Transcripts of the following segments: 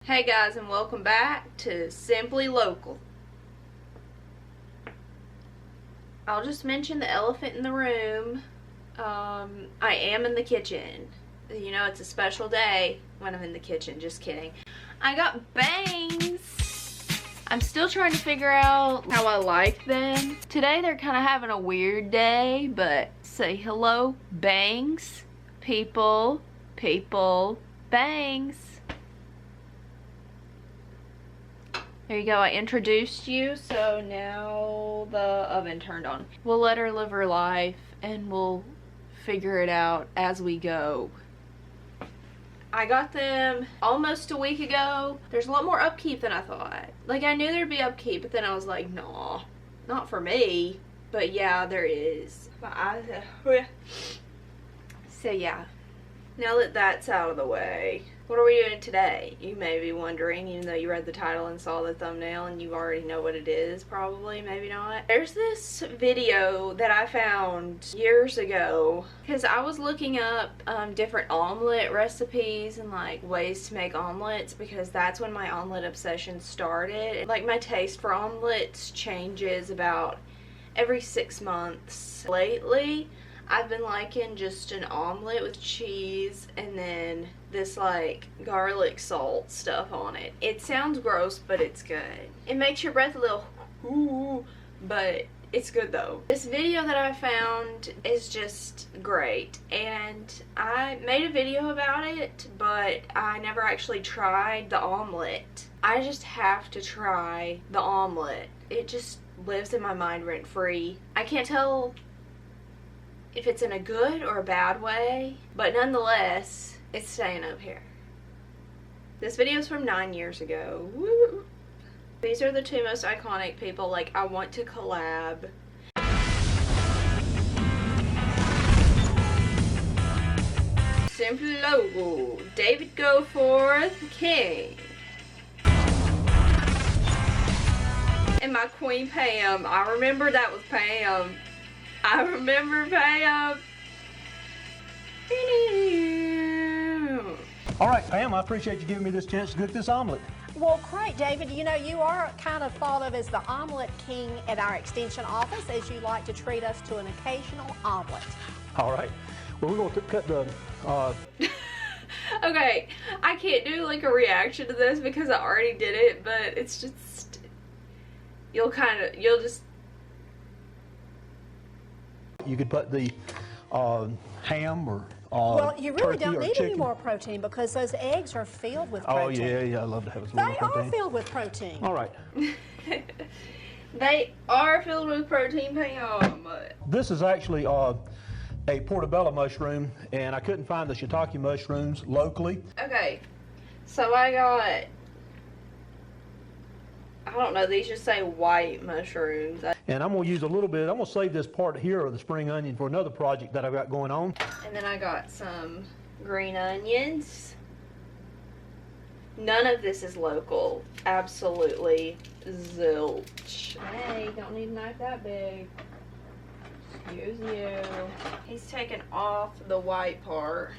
Hey guys, and welcome back to Simply Local. I'll just mention the elephant in the room. I am in the kitchen. You know, it's a special day when I'm in the kitchen. Just kidding. I got bangs. I'm still trying to figure out how I like them. Today they're kind of having a weird day, but say hello, bangs. People, bangs. There you go, I introduced you, so now the oven turned on. We'll let her live her life and we'll figure it out as we go. I got them almost a week ago. There's a lot more upkeep than I thought. Like, I knew there'd be upkeep, but then I was like, nah, not for me. But yeah, there is. So yeah, now that that's out of the way, what are we doing today? You may be wondering, even though you read the title and saw the thumbnail and you already know what it is, probably, maybe not. There's this video that I found years ago because I was looking up different omelet recipes and like ways to make omelets, because that's when my omelet obsession started. Like, my taste for omelets changes about every 6 months. Lately, I've been liking just an omelet with cheese and then this like garlic salt stuff on it. It sounds gross, but it's good. It makes your breath a little ooh, but it's good though. This video that I found is just great, and I made a video about it, but I never actually tried the omelet. I just have to try the omelet. It just lives in my mind rent-free. I can't tell if it's in a good or a bad way, but nonetheless, it's staying up here. This video is from 9 years ago. Woo. These are the two most iconic people, like, I want to collab. Simply Local, David Goforth, King. And my queen Pam. I remember that was Pam. I remember Pam. All right, Pam, I appreciate you giving me this chance to cook this omelet. Well, great, David. You know, you are kind of thought of as the omelet king at our extension office, as you like to treat us to an occasional omelet. All right. Well, we're going to cut the... Okay, I can't do like a reaction to this because I already did it, but it's just... You'll just... You could put the ham or well, you really turkey don't or need chicken. any more protein because those eggs are filled with Oh, protein. yeah, I love to have a little They protein. are filled with protein. All right. They are filled with protein, Pam. This is actually a portobello mushroom, and I couldn't find the shiitake mushrooms locally. Okay, so I got... I don't know, these just say white mushrooms. And I'm going to use a little bit, I'm going to save this part here of the spring onion for another project that I've got going on. And then I got some green onions. None of this is local. Absolutely zilch. Hey, don't need a knife that big. Excuse you. He's taken off the white part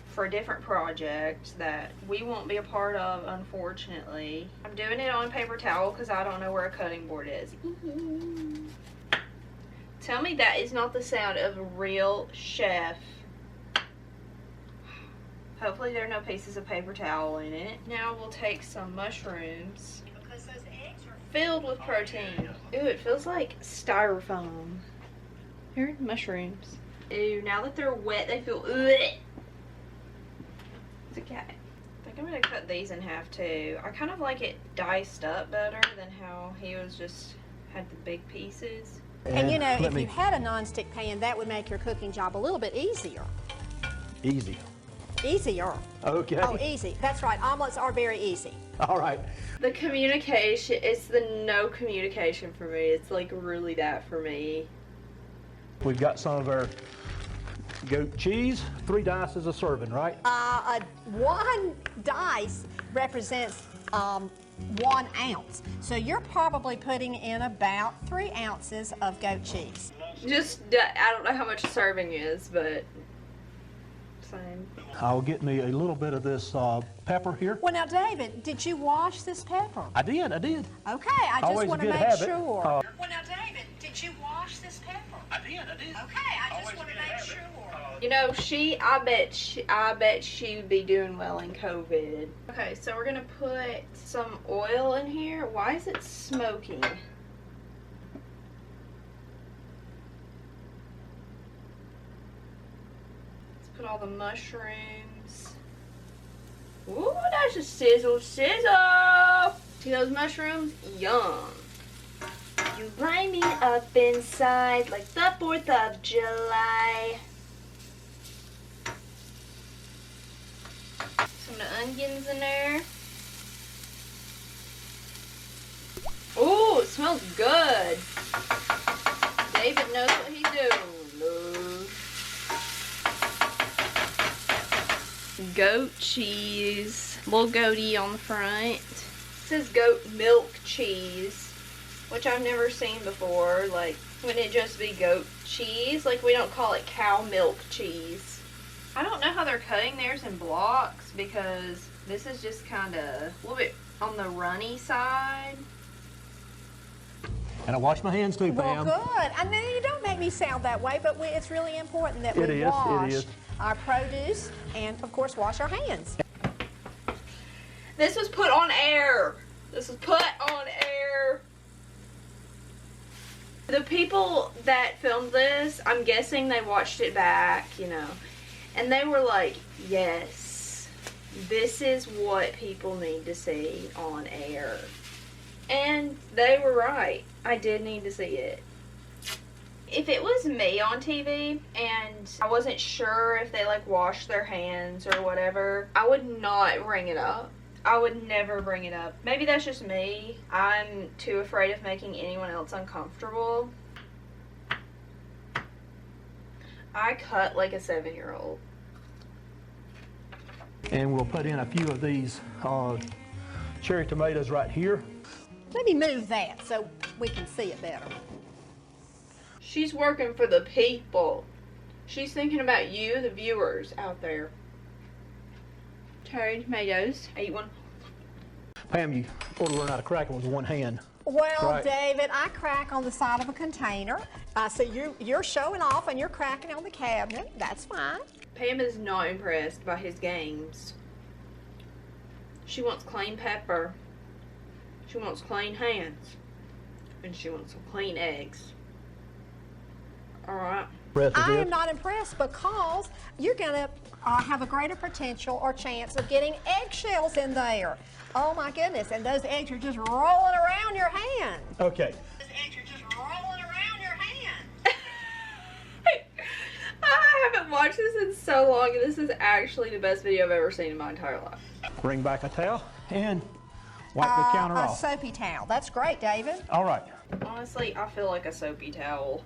for a different project that we won't be a part of, unfortunately. I'm doing it on paper towel because I don't know where a cutting board is. Tell me that is not the sound of a real chef. Hopefully there are no pieces of paper towel in it. Now we'll take some mushrooms. Because those eggs are filled with protein. Ooh, it feels like styrofoam. Here are the mushrooms. Ooh, now that they're wet, they feel... Ugh. Okay, I think I'm gonna cut these in half too. I kind of like it diced up better than how he was just had the big pieces. And you know, if you had a non-stick pan, that would make your cooking job a little bit easier. Easy. Easier. Okay. Oh, easy. That's right. Omelets are very easy. All right. The communication, it's the no communication for me. It's like really that for me. We've got some of our goat cheese. 3 dice a serving, right? 1 dice represents 1 ounce. So you're probably putting in about 3 ounces of goat cheese. Just, I don't know how much a serving is, but same. I'll get me a little bit of this pepper here. Well, now, David, did you wash this pepper? I did. Okay, I just Always want a to good make habit. sure. Well, now, David, did you wash this pepper? I did. Okay, I just want to make sure. You know, I bet she'd be doing well in COVID. Okay, so we're gonna put some oil in here. Why is it smoking? Let's put all the mushrooms. Ooh, that's a sizzle. See those mushrooms? Yum. You light me up inside like the 4th of July. Some of the onions in there. Ooh, it smells good. David knows what he's doing. Goat cheese. Little goatee on the front. It says goat milk cheese, which I've never seen before. Like, wouldn't it just be goat cheese? Like, we don't call it cow milk cheese. I don't know how they're cutting theirs in blocks because this is just kind of a little bit on the runny side. And I wash my hands too, Pam. Well, good. I know you don't make me sound that way, but it's really important that we wash our produce and, of course, wash our hands. This was put on air. This was put on air. The people that filmed this, I'm guessing they watched it back, you know, and they were like, yes, this is what people need to see on air. And they were right. I did need to see it. If it was me on TV and I wasn't sure if they like washed their hands or whatever, I would not bring it up. I would never bring it up. Maybe that's just me. I'm too afraid of making anyone else uncomfortable. I cut like a 7-year-old. And we'll put in a few of these cherry tomatoes right here. Let me move that so we can see it better. She's working for the people. She's thinking about you, the viewers out there. Cherry tomatoes. I eat one. Pam, you ought to learn how to crack them with one hand. Well, Right. David, I crack on the side of a container. So you're showing off and you're cracking on the cabinet. That's fine. Pam is not impressed by his games. She wants clean pepper. She wants clean hands. And she wants some clean eggs. Alright. I am not impressed because you're going to have a greater potential or chance of getting eggshells in there. Oh my goodness, and those eggs are just rolling around your hand. Okay. Those eggs are just rolling around your hand. I haven't watched this in so long, and this is actually the best video I've ever seen in my entire life. Bring back a towel and wipe the counter A off. soapy towel. That's great, David. All right. Honestly, I feel like a soapy towel.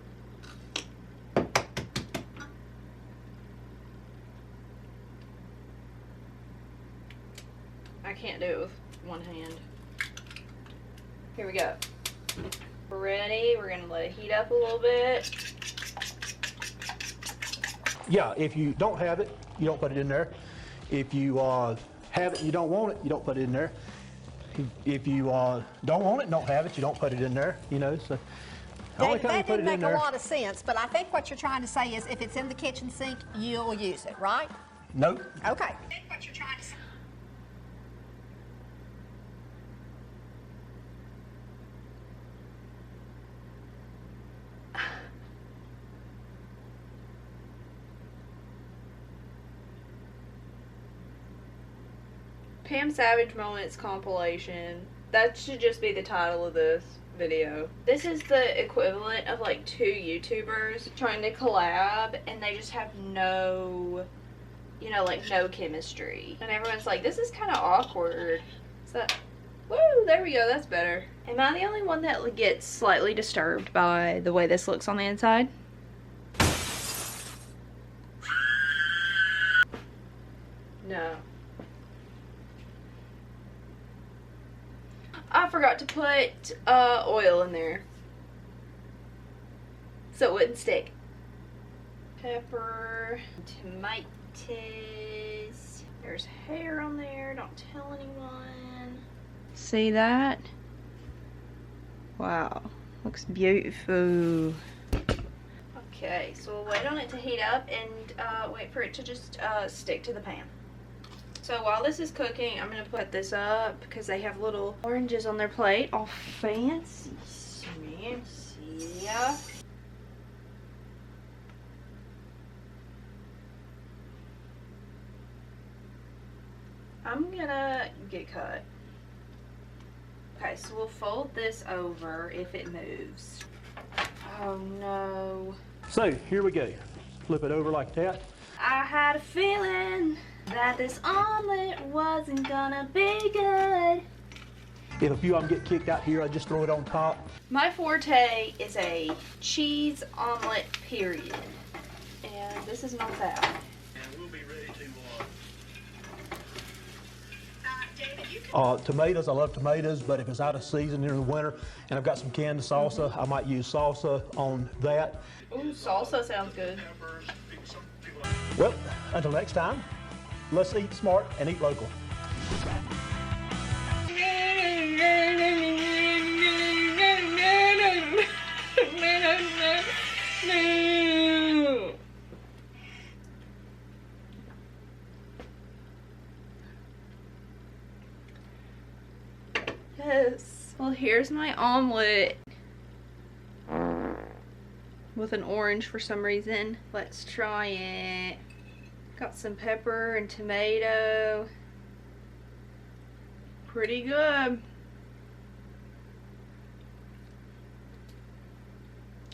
I can't do it with one hand. Here we go. We're ready. We're going to let it heat up a little bit. Yeah, if you don't have it, you don't put it in there. If you have it and you don't want it, you don't put it in there. If you don't want it and don't have it, you don't put it in there, you know. So That didn't make a lot of sense, but I think what you're trying to say is if it's in the kitchen sink, you'll use it, right? Nope. Okay. I think what you're trying to say. Pam Savage Moments compilation. That should just be the title of this video. This is the equivalent of like 2 YouTubers trying to collab and they just have no, you know, like no chemistry. And everyone's like, this is kind of awkward. So, woo, there we go, that's better. Am I the only one that gets slightly disturbed by the way this looks on the inside? No. I forgot to put oil in there so it wouldn't stick. Pepper, tomatoes. There's hair on there. Don't tell anyone. See that? Wow. Looks beautiful. Okay, so we'll wait on it to heat up and wait for it to just stick to the pan. So while this is cooking, I'm going to put this up because they have little oranges on their plate. All fancy. Yeah. I'm gonna get cut. Okay, so we'll fold this over if it moves. Oh no. So here we go. Flip it over like that. I had a feeling that this omelet wasn't gonna be good. If a few of them get kicked out here, I just throw it on top. My forte is a cheese omelet, period. And this is not that. And we'll be ready to tomatoes, I love tomatoes, but if it's out of season during the winter and I've got some canned salsa, I might use salsa on that. Ooh, salsa sounds good. Well, until next time, let's eat smart and eat local. Yes. Well, here's my omelet with an orange for some reason. Let's try it. Got some pepper and tomato. Pretty good.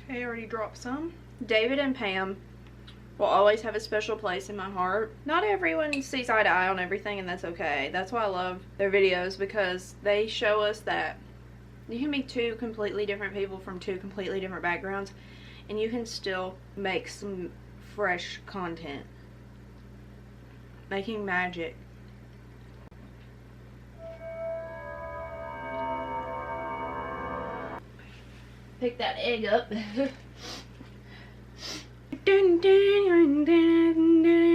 Okay, I already dropped some. David and Pam will always have a special place in my heart. Not everyone sees eye to eye on everything, and that's okay. That's why I love their videos, because they show us that you can be two completely different people from two completely different backgrounds, and you can still make some fresh content. Making magic. Pick that egg up. Dun, dun, dun, dun, dun.